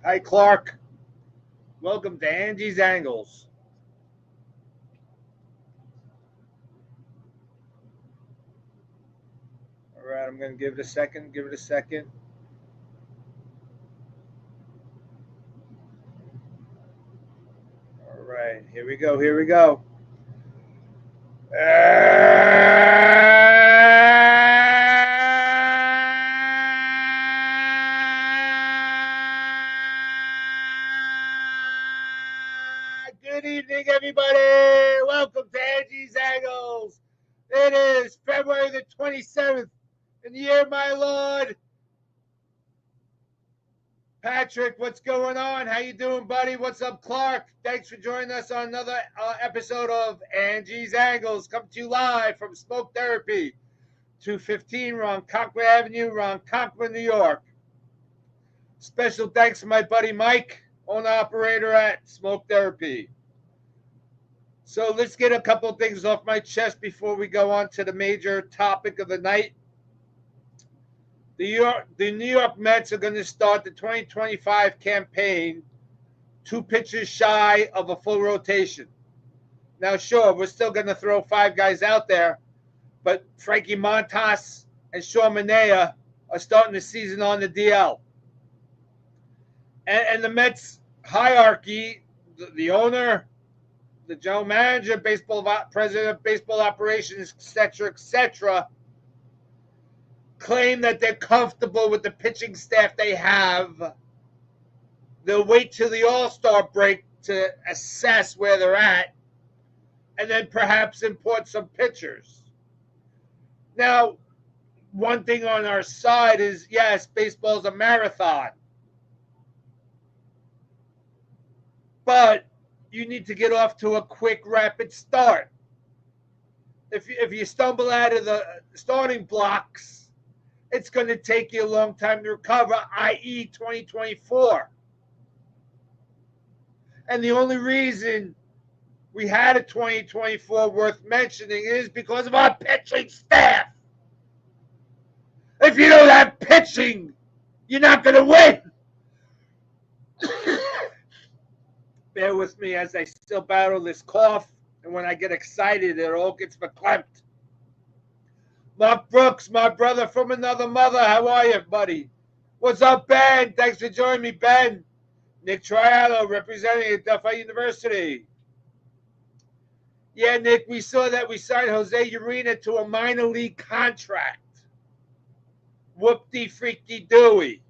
Hi, Clark. Welcome to Angie's Angles. All right, I'm going to give it a second. Give it a second. All right, here we go. Here we go. Good evening, everybody. Welcome to Angie's Angles. It is February the 27th in the year, my Lord. Patrick, what's going on? How you doing, buddy? What's up, Clark? Thanks for joining us on another episode of Angie's Angles. Come to you live from Smoke Therapy, 215 Ronkonkoma Avenue, Ronkonkoma, New York. Special thanks to my buddy Mike, owner-operator at Smoke Therapy. So let's get a couple things off my chest before we go on to the major topic of the night. The New York Mets are going to start the 2025 campaign 2 pitchers shy of a full rotation. Now, sure, we're still going to throw 5 guys out there, but Frankie Montas and Sean Manaea are starting the season on the DL. And the Mets hierarchy, the owner, the general manager, baseball president, baseball operations, etc., claim that they're comfortable with the pitching staff they have. They'll wait till the All-Star break to assess where they're at and then perhaps import some pitchers. Now, one thing on our side is, yes, baseball's a marathon. But you need to get off to a quick, rapid start. If you stumble out of the starting blocks, it's going to take you a long time to recover, i.e. 2024. And the only reason we had a 2024 worth mentioning is because of our pitching staff. If you don't have pitching, you're not going to win. Bear with me as I still battle this cough, and when I get excited, it all gets verklempt. Mark Brooks, my brother from another mother. How are you, buddy? What's up, Ben? Thanks for joining me, Ben. Nick Triallo, representing at Delphi University. Yeah, Nick, we saw that we signed Jose Urena to a minor league contract. Whoop-de-freaky-dooey.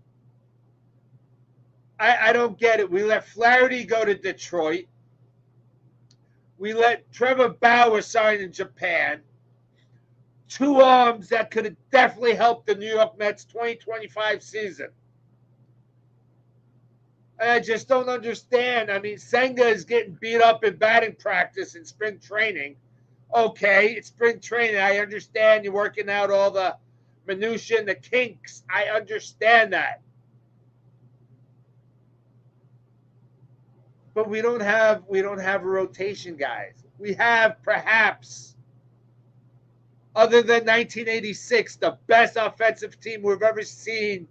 I don't get it. We let Flaherty go to Detroit. We let Trevor Bauer sign in Japan. 2 arms that could have definitely helped the New York Mets 2025 season. And I just don't understand. I mean, Senga is getting beat up in batting practice in spring training. Okay, it's spring training. I understand you're working out all the minutiae and the kinks. I understand that. But we don't have a rotation, guys. We have perhaps, other than 1986, the best offensive team we've ever seen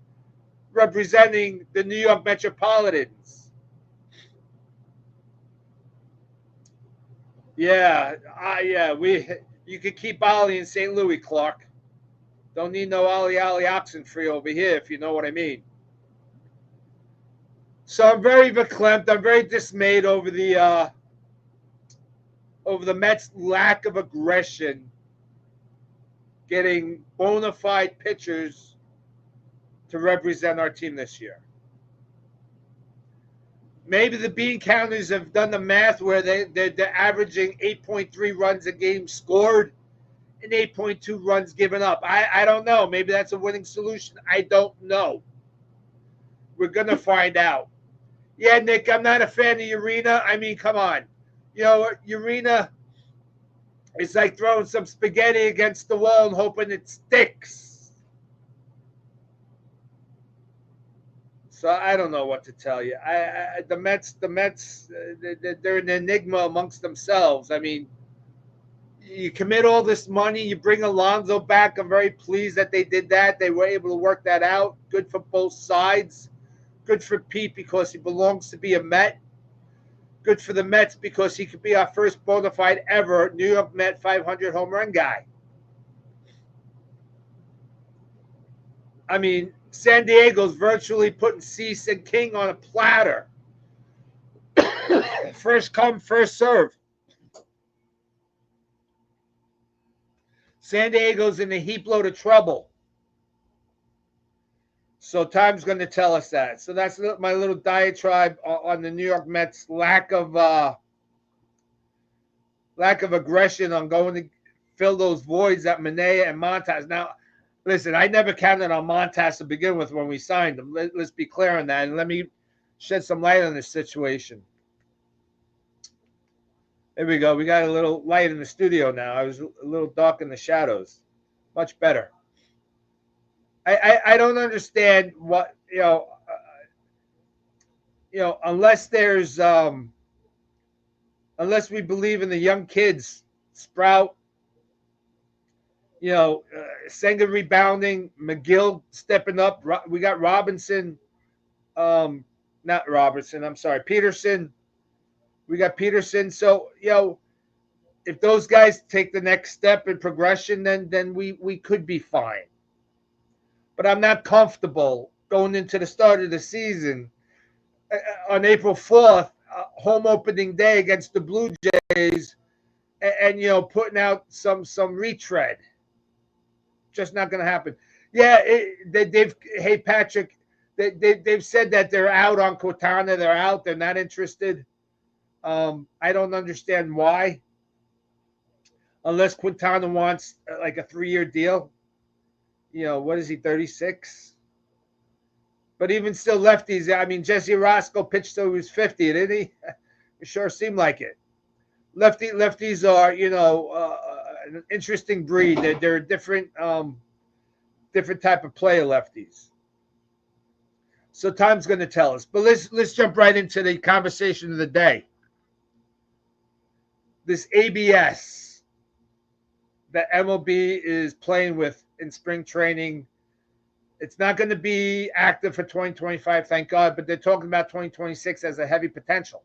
representing the New York Metropolitans. Yeah. You could keep Ollie in St. Louis, Clark. Don't need no Ollie Oxenfree over here, if you know what I mean. So I'm very verklempt. I'm very dismayed over the Mets' lack of aggression getting bona fide pitchers to represent our team this year. Maybe the bean counters have done the math where they're averaging 8.3 runs a game scored and 8.2 runs given up. I don't know. Maybe that's a winning solution. I don't know. We're going to find out. Yeah, Nick, I'm not a fan of Urena. I mean, come on. You know, Urena is like throwing some spaghetti against the wall and hoping it sticks. So I don't know what to tell you. The Mets, they're an enigma amongst themselves. I mean, you commit all this money, you bring Alonso back. I'm very pleased that they did that. They were able to work that out. Good for both sides. Good for Pete because he belongs to be a Met. Good for the Mets because he could be our first bona fide ever New York Met 500 home run guy. I mean, San Diego's virtually putting Cease and King on a platter. First come, first serve. San Diego's in a heap load of trouble. So time's going to tell us that. So that's my little diatribe on the New York Mets' lack of aggression on going to fill those voids at Manaea and Montas. Now, listen, I never counted on Montas to begin with when we signed him. Let's be clear on that, and let me shed some light on this situation. There we go. We got a little light in the studio now. I was a little dark in the shadows. Much better. I don't understand what, unless there's unless we believe in the young kids, Sprout, Senga rebounding, McGill stepping up. We got Robinson, not Robertson, I'm sorry, Peterson. We got Peterson. So, if those guys take the next step in progression, then we could be fine. But I'm not comfortable going into the start of the season on April 4th, home opening day against the Blue Jays, and putting out some retread. Just not going to happen. Yeah, hey Patrick, they've said that they're out on Quintana. They're out. They're not interested. I don't understand why, unless Quintana wants like a 3-year deal. What is he, 36? But even still, lefties. I mean, Jesse Roscoe pitched till he was 50, didn't he? It sure seemed like it. Lefties are, an interesting breed. They're a different type of player, lefties. So time's going to tell us. But let's jump right into the conversation of the day. This ABS that MLB is playing with in spring training, it's not going to be active for 2025, thank God, but they're talking about 2026 as a heavy potential.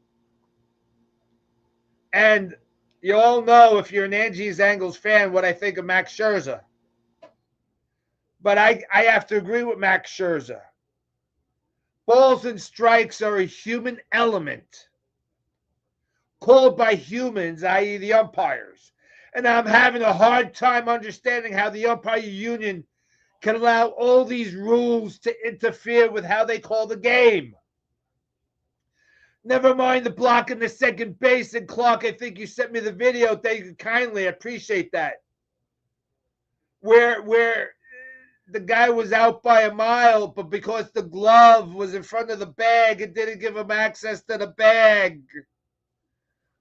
And you all know, if you're an Angie's Angles fan, what I think of Max Scherzer. But I have to agree with Max Scherzer. Balls and strikes are a human element called by humans, i.e. the umpires. And I'm having a hard time understanding how the umpire union can allow all these rules to interfere with how they call the game. Never mind the block in the second base. And Clark, I think you sent me the video. Thank you kindly. I appreciate that. Where the guy was out by a mile, but because the glove was in front of the bag, it didn't give him access to the bag.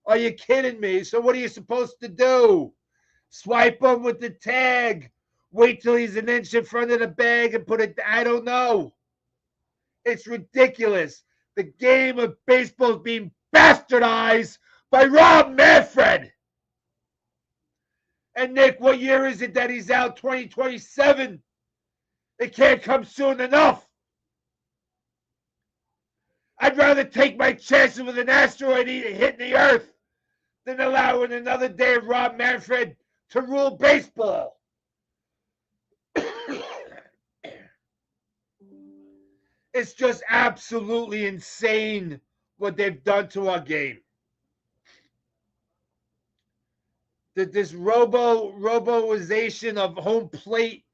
Are you kidding me? So what are you supposed to do? Swipe him with the tag. Wait till he's an inch in front of the bag and put it. I don't know. It's ridiculous. The game of baseball is being bastardized by Rob Manfred. And Nick, what year is it that he's out? 2027. It can't come soon enough. I'd rather take my chances with an asteroid hitting the earth than allowing another day of Rob Manfred to rule baseball. It's just absolutely insane what they've done to our game. This roboization of home plate,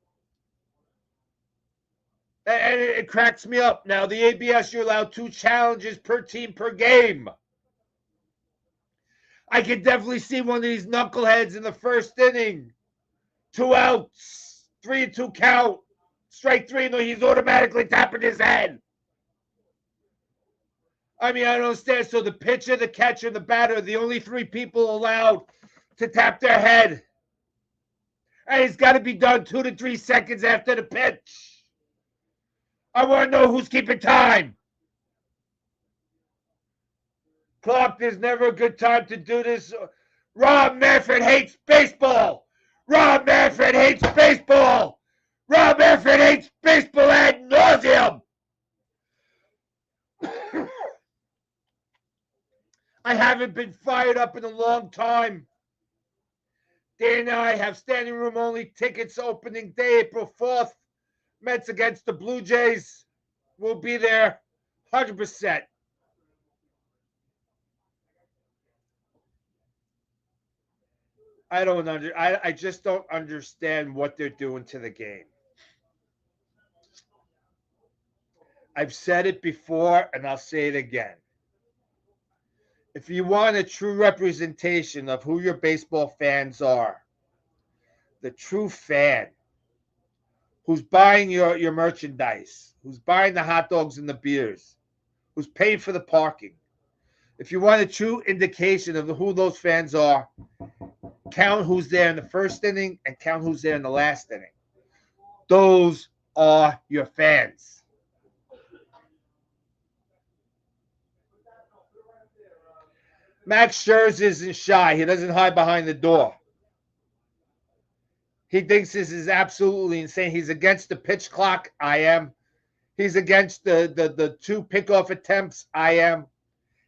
and it cracks me up. Now, the ABS, you're allowed 2 challenges per team per game. I can definitely see one of these knuckleheads in the first inning. 2 outs, 3-2 count. Strike 3, no, he's automatically tapping his head. I mean, I don't understand. So the pitcher, the catcher, the batter are the only 3 people allowed to tap their head. And it's got to be done 2 to 3 seconds after the pitch. I want to know who's keeping time. Clark, there's never a good time to do this. Rob Manfred hates baseball. Rob Manfred hates baseball. Rob Manfred hates baseball ad nauseum. I haven't been fired up in a long time. Dan and I have standing room only tickets opening day, April 4th. Mets against the Blue Jays. We'll be there 100%. I just don't understand what they're doing to the game. I've said it before and I'll say it again. If you want a true representation of who your baseball fans are, the true fan who's buying your merchandise, who's buying the hot dogs and the beers, who's paying for the parking. If you want a true indication of who those fans are, count who's there in the first inning and count who's there in the last inning. Those are your fans. Max Scherzers isn't shy. He doesn't hide behind the door. He thinks this is absolutely insane. He's against the pitch clock. I am. He's against the 2 pickoff attempts. I am.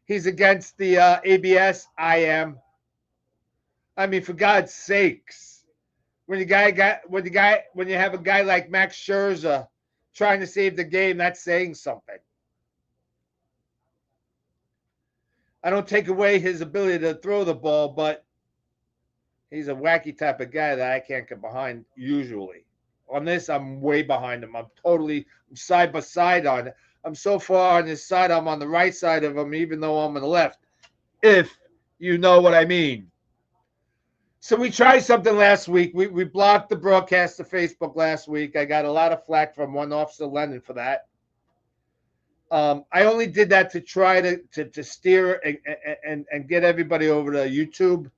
He's against the ABS. I am. I mean, for God's sakes, when you have a guy like Max Scherzer trying to save the game, that's saying something. I don't take away his ability to throw the ball, but he's a wacky type of guy that I can't get behind usually. On this, I'm way behind him. I'm side by side on it. I'm so far on his side, I'm on the right side of him, even though I'm on the left, if you know what I mean. So we tried something last week. We blocked the broadcast to Facebook last week. I got a lot of flack from one Officer Lennon for that. I only did that to try to steer and get everybody over to YouTube.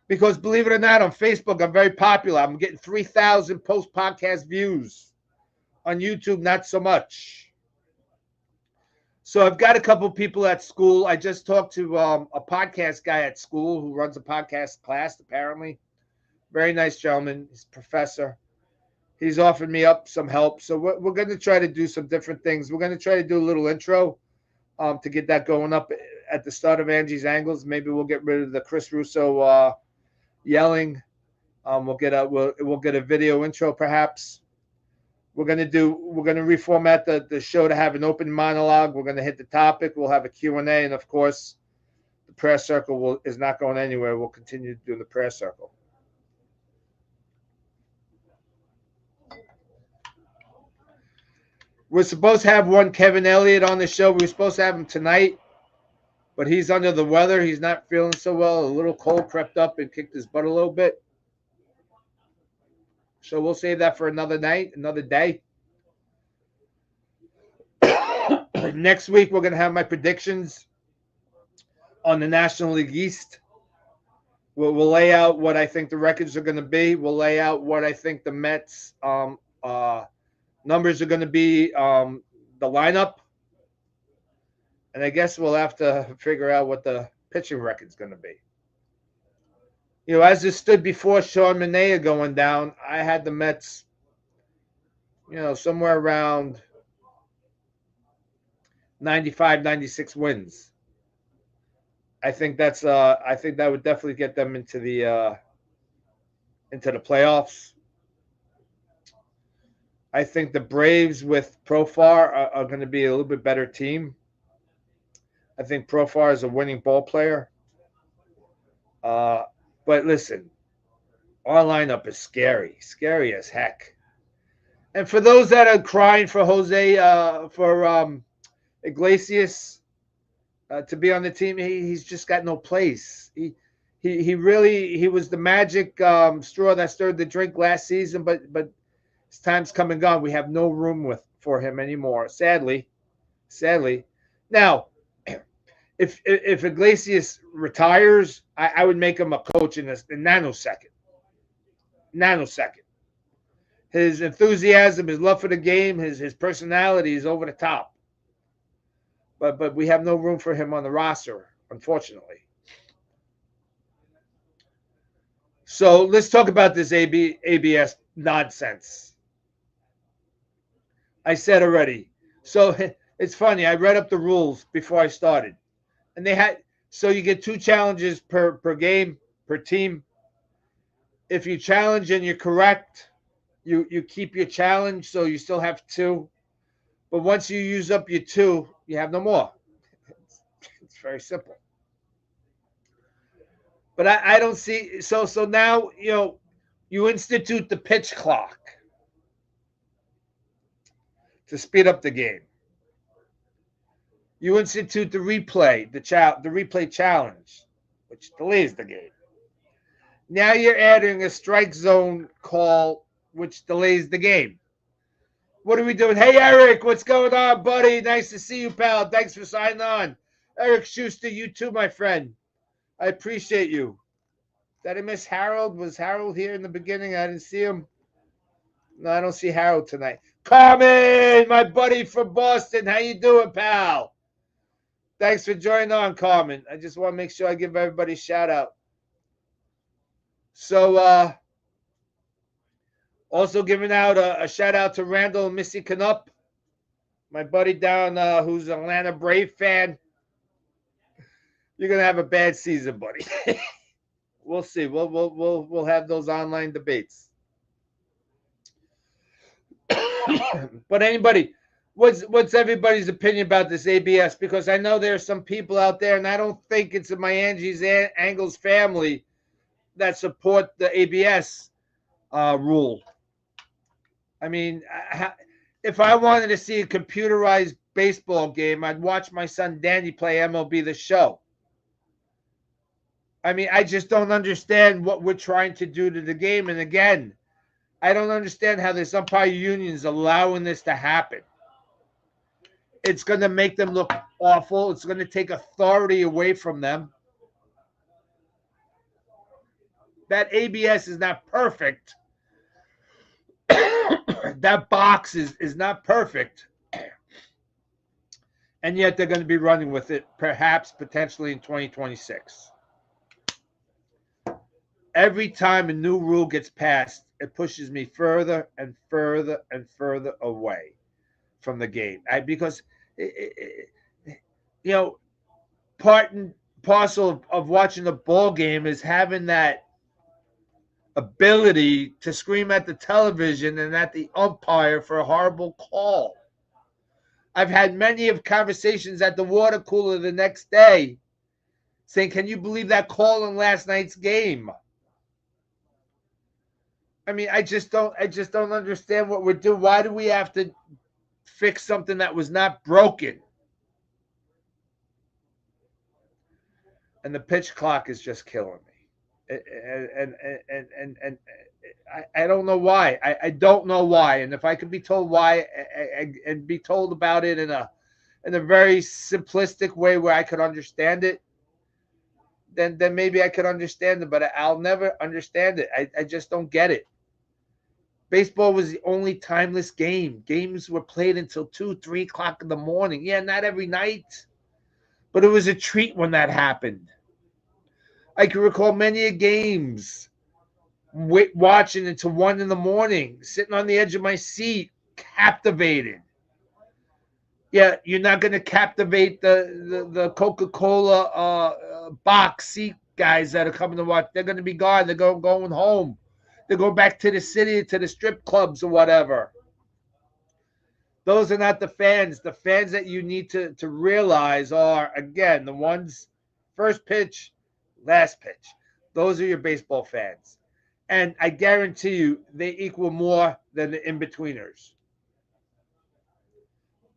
Because believe it or not, on Facebook, I'm very popular. I'm getting 3,000 post-podcast views. On YouTube, not so much. So I've got a couple people at school. I just talked to a podcast guy at school who runs a podcast class, apparently. Very nice gentleman. He's a professor. He's offered me up some help. So we're going to try to do some different things. We're going to try to do a little intro to get that going up at the start of Angie's Angles. Maybe we'll get rid of the Chris Russo yelling. We'll get a video intro perhaps. We're going to reformat the show to have an open monologue. We're going to hit the topic. We'll have a Q&A. And of course, the prayer circle is not going anywhere. We'll continue to do the prayer circle. We're supposed to have one Kevin Elliott on the show. We were supposed to have him tonight, but he's under the weather. He's not feeling so well. A little cold crept up and kicked his butt a little bit. So we'll save that for another night, another day. Next week, we're going to have my predictions on the National League East. We'll lay out what I think the records are going to be. We'll lay out what I think the Mets numbers are going to be, the lineup. And I guess we'll have to figure out what the pitching record is going to be. You know, as it stood before Sean Manaea going down, I had the Mets, somewhere around 95, 96 wins. I think that would definitely get them into the playoffs. I think the Braves with Profar are going to be a little bit better team. I think Profar is a winning ball player. But listen, our lineup is scary as heck. And for those that are crying for Iglesias to be on the team, he's just got no place. He was the magic straw that stirred the drink last season, but his time's come and gone. We have no room for him anymore. Sadly. Now, if Iglesias retires, I would make him a coach in a nanosecond. His enthusiasm, his love for the game, his personality is over the top. But we have no room for him on the roster, unfortunately. So let's talk about this ABS nonsense. I said already. So it's funny. I read up the rules before I started. And they had So you get 2 challenges per game, per team. If you challenge and you're correct, you keep your challenge, so you still have 2. But once you use up your 2, you have no more. It's very simple. But I don't see so now, you institute the pitch clock to speed up the game. You institute the replay, the replay challenge, which delays the game. Now you're adding a strike zone call, which delays the game. What are we doing? Hey, Eric, what's going on, buddy? Nice to see you, pal. Thanks for signing on. Eric Schuster, you too, my friend. I appreciate you. Did I miss Harold? Was Harold here in the beginning? I didn't see him. No, I don't see Harold tonight. Carmen, my buddy from Boston. How you doing, pal? Thanks for joining on, Carmen. I just want to make sure I give everybody a shout out. So, also giving out a shout out to Randall and Missy Canup, my buddy down who's an Atlanta Brave fan. You're gonna have a bad season, buddy. We'll see. We'll have those online debates. But anybody, what's everybody's opinion about this ABS? Because I know there are some people out there, and I don't think it's in my Angie's Angles family that support the ABS rule. I mean, if I wanted to see a computerized baseball game, I'd watch my son Danny play MLB The Show. I mean, I just don't understand what we're trying to do to the game. And again, I don't understand how this umpire union's allowing this to happen. It's going to make them look awful. It's going to take authority away from them. That ABS is not perfect. That box is not perfect. And yet they're going to be running with it, perhaps, potentially in 2026. Every time a new rule gets passed, it pushes me further and further and further away from the game. Because, part and parcel of watching a ball game is having that ability to scream at the television and at the umpire for a horrible call. I've had many of conversations at the water cooler the next day saying, can you believe that call in last night's game? I mean, I just don't understand what we're doing. Why do we have to fix something that was not broken? And the pitch clock is just killing me. And I don't know why. I don't know why. And if I could be told why and be told about it in a very simplistic way where I could understand it, then maybe I could understand it. But I'll never understand it. I just don't get it. Baseball was the only timeless game. Games were played until 2, 3 o'clock in the morning. Yeah, not every night, but it was a treat when that happened. I can recall many games watching until 1 in the morning, sitting on the edge of my seat, captivated. Yeah, you're not going to captivate the Coca-Cola box seat guys that are coming to watch. They're going to be gone. They're going home. They go back to the city, to the strip clubs or whatever. Those are not the fans. The fans that you need to realize are, again, the ones first pitch, last pitch. Those are your baseball fans. And I guarantee you they equal more than the in-betweeners.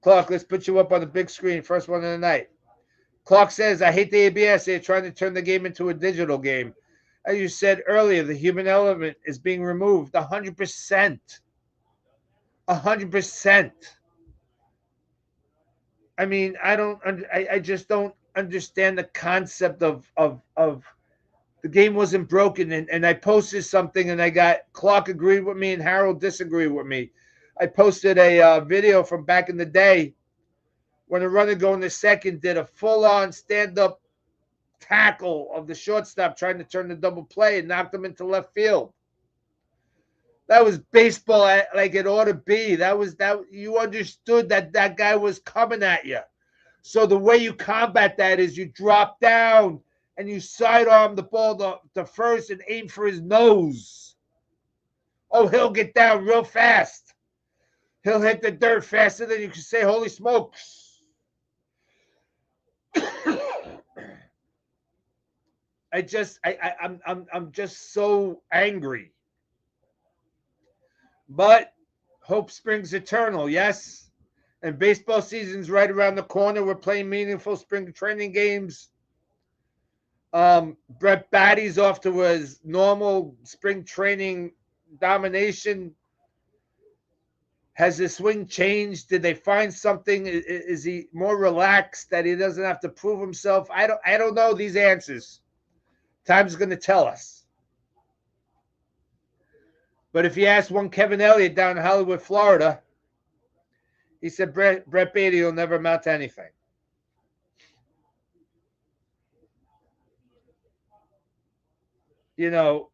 Clark, let's put you up on the big screen. First one of the night. Clark says, I hate the ABS. They're trying to turn the game into a digital game. As you said earlier, the human element is being removed 100%. 100%. I mean, I just don't understand the concept of the game wasn't broken. And I posted something and I got Clark agreed with me and Harold disagreed with me. I posted a video from back in the day when a runner going to second did a full-on stand-up tackle of the shortstop trying to turn the double play and knocked him into left field. That was baseball like it ought to be. That you understood that guy was coming at you. So the way you combat that is you drop down and you sidearm the ball to first and aim for his nose. Oh, he'll get down real fast. He'll hit the dirt faster than you can say, holy smokes. I'm just so angry. But hope springs eternal, yes? And baseball season's right around the corner. We're playing meaningful spring training games. Brett Batty's off to his normal spring training domination. Has his swing changed? Did they find something? Is he more relaxed that he doesn't have to prove himself? I don't know these answers. Time's going to tell us. But if you ask one Kevin Elliott down in Hollywood, Florida, he said Brett Beatty will never amount to anything. You know,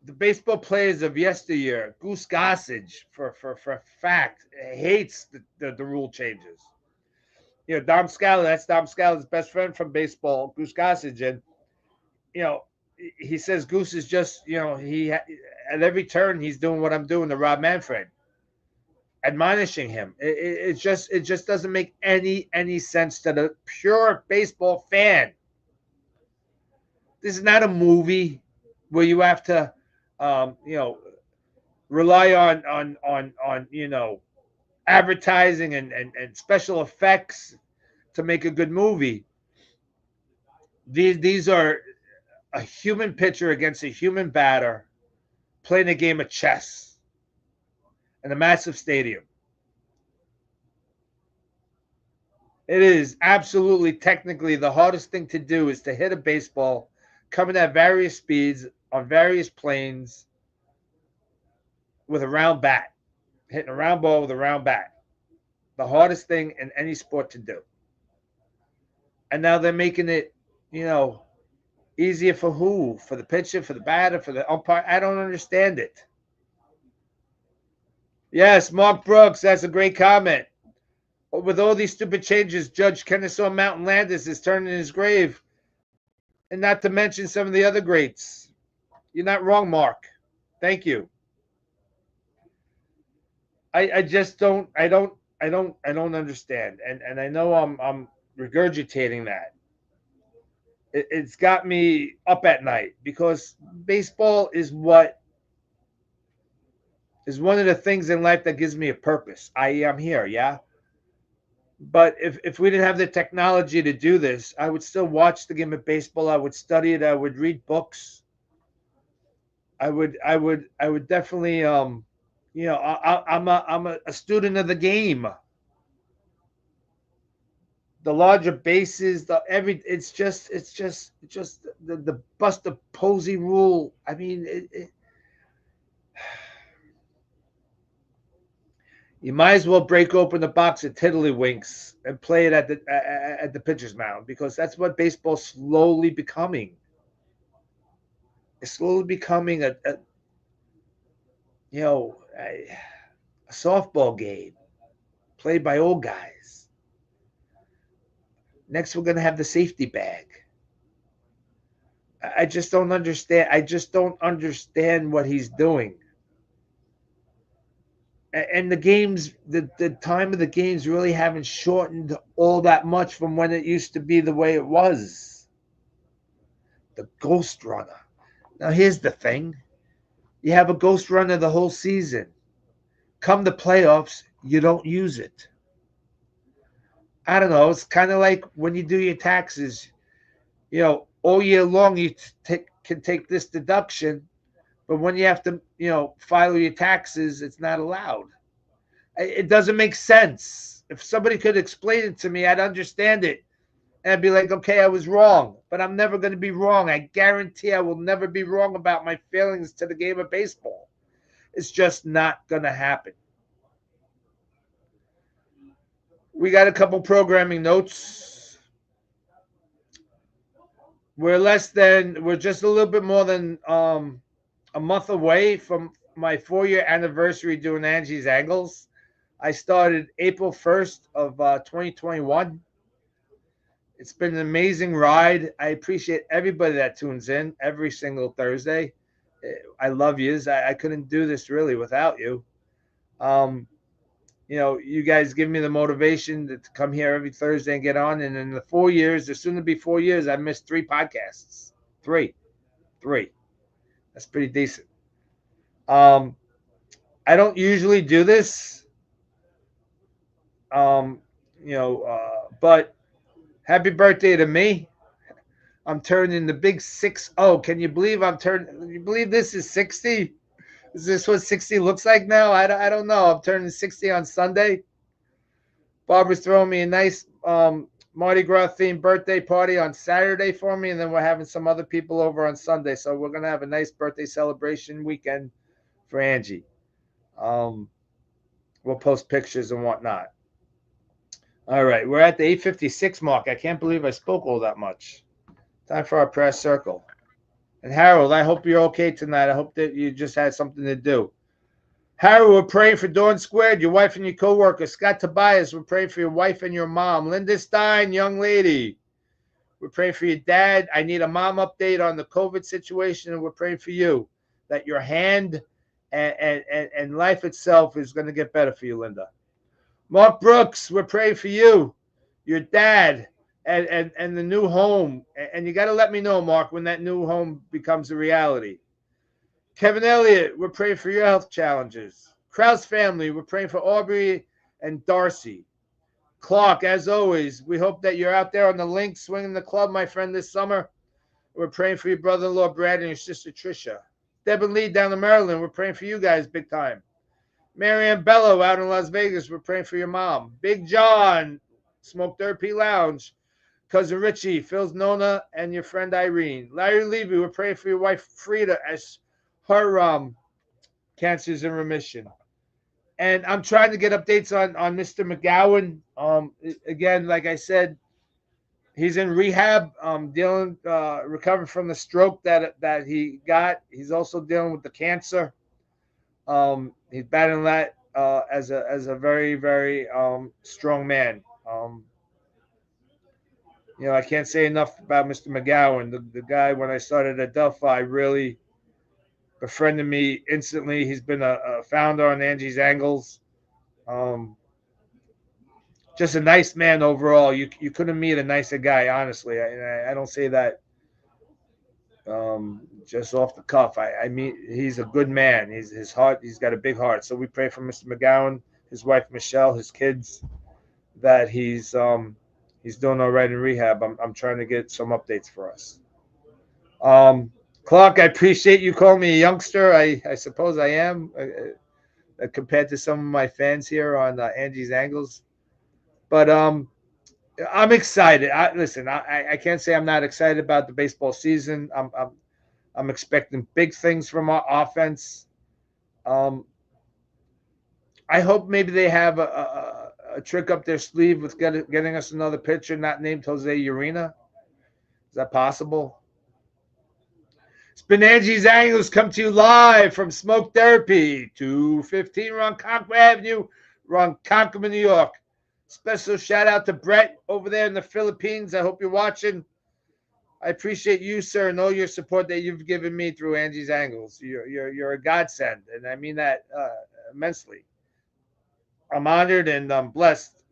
the baseball players of yesteryear, Goose Gossage, for a fact, hates the rule changes. You know, Dom Scala, that's Dom Scala's best friend from baseball, Goose Gossage. And, you know, he says Goose is just, you know, at every turn he's doing what I'm doing to Rob Manfred, admonishing him. It just doesn't make any sense to the pure baseball fan. This is not a movie where you have to, you know, rely on you know, advertising and special effects to make a good movie. These are a human pitcher against a human batter playing a game of chess in a massive stadium. It is absolutely technically the hardest thing to do is to hit a baseball coming at various speeds on various planes with a round bat, hitting a round ball with a round bat. The hardest thing in any sport to do. And now they're making it, you know, easier for who? For the pitcher, for the batter, for the umpire? I don't understand it. Yes, Mark Brooks, that's a great comment. With all these stupid changes, Judge Kennesaw Mountain Landis is turning his grave. And not to mention some of the other greats. You're not wrong, Mark. Thank you. I just don't understand. And I know I'm regurgitating that. It's got me up at night because baseball is one of the things in life that gives me a purpose. I'm here, yeah. But if we didn't have the technology to do this, I would still watch the game of baseball. I would study it. I would read books. I would definitely, you know, I'm a student of the game. The larger bases, it's just the Buster Posey rule. I mean, you might as well break open a box of tiddlywinks and play it at the pitcher's mound because that's what baseball's slowly becoming. It's slowly becoming a softball game played by old guys. Next, we're going to have the safety bag. I just don't understand. I just don't understand what he's doing. And the games, the time of the games really haven't shortened all that much from when it used to be the way it was. The ghost runner. Now, here's the thing. You have a ghost runner the whole season. Come the playoffs, you don't use it. I don't know. It's kind of like when you do your taxes. You know, all year long you can take this deduction, but when you have to, you know, file your taxes, it's not allowed. It doesn't make sense. If somebody could explain it to me, I'd understand it. And I'd be like, okay, I was wrong, but I'm never going to be wrong. I guarantee I will never be wrong about my feelings to the game of baseball. It's just not going to happen. We got a couple programming notes. We're just a little bit more than a month away from my 4-year anniversary doing Angie's Angles. I started April 1st of 2021. It's been an amazing ride. I appreciate everybody that tunes in every single Thursday. I love yous. I couldn't do this really without you. You guys give me the motivation to come here every Thursday and get on. And in the 4 years, there's soon to be 4 years, I missed 3 podcasts. Three. That's pretty decent. I don't usually do this. But happy birthday to me. I'm turning the big 6-0. Can you believe you believe this is 60? Is this what 60 looks like now? I don't know. I'm turning 60 on Sunday. Barbara's throwing me a nice Mardi Gras themed birthday party on Saturday for me, and then we're having some other people over on Sunday. So we're going to have a nice birthday celebration weekend for Angie. We'll post pictures and whatnot. All right, we're at the 8:56 mark. I can't believe I spoke all that much. Time for our prayer circle. And Harold, I hope you're okay tonight. I hope that you just had something to do. Harold, we're praying for Dawn Squared, your wife and your co-worker. Scott Tobias, we're praying for your wife and your mom. Linda Stein, young lady, we're praying for your dad. I need a mom update on the COVID situation, and we're praying for you, that your hand and life itself is going to get better for you, Linda. Mark Brooks, we're praying for you, your dad, and the new home. And you got to let me know, Mark, when that new home becomes a reality. Kevin Elliott, we're praying for your health challenges. Krause family, we're praying for Aubrey and Darcy. Clark, as always, we hope that you're out there on the link swinging the club, my friend, this summer. We're praying for your brother-in-law, Brad, and your sister, Tricia. Deb and Lee down in Maryland, we're praying for you guys big time. Marianne Bello out in Las Vegas, we're praying for your mom. Big John, Smoke Therapy Lounge. Cousin Richie, Phil's Nona, and your friend Irene. Larry Levy, we're praying for your wife, Frida, as her cancer is in remission. And I'm trying to get updates on Mr. McGowan. Again, like I said, he's in rehab, recovering from the stroke that he got. He's also dealing with the cancer. He's battling that as a very, very strong man. I can't say enough about Mr. McGowan. The guy, when I started at Delphi, really befriended me instantly. He's been a founder on Angie's Angles. Just a nice man overall. You couldn't meet a nicer guy, honestly. I don't say that just off the cuff. I mean, he's a good man. His heart. He's got a big heart. So we pray for Mr. McGowan, his wife Michelle, his kids, that he's doing all right in rehab. I'm trying to get some updates for us. Clark, I appreciate you calling me a youngster. I suppose I am compared to some of my fans here on Angie's Angles. But I'm excited. Listen, I can't say I'm not excited about the baseball season. I'm expecting big things from our offense. I hope maybe they have a trick up their sleeve with getting us another pitcher not named Jose Urena. Is that possible? It's been Angie's Angles, come to you live from Smoke Therapy, 215 Ronkonkoma Avenue, Ronkonkoma, New York. Special shout out to Brett over there in the Philippines. I hope you're watching. I appreciate you, sir, and all your support that you've given me through Angie's Angles. You're a godsend, and I mean that immensely. I'm honored and I'm blessed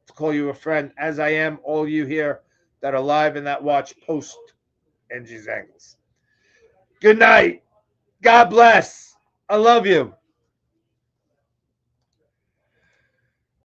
to call you a friend, as I am all you here that are live and that watch post Angie's Angles. Good night. God bless. I love you.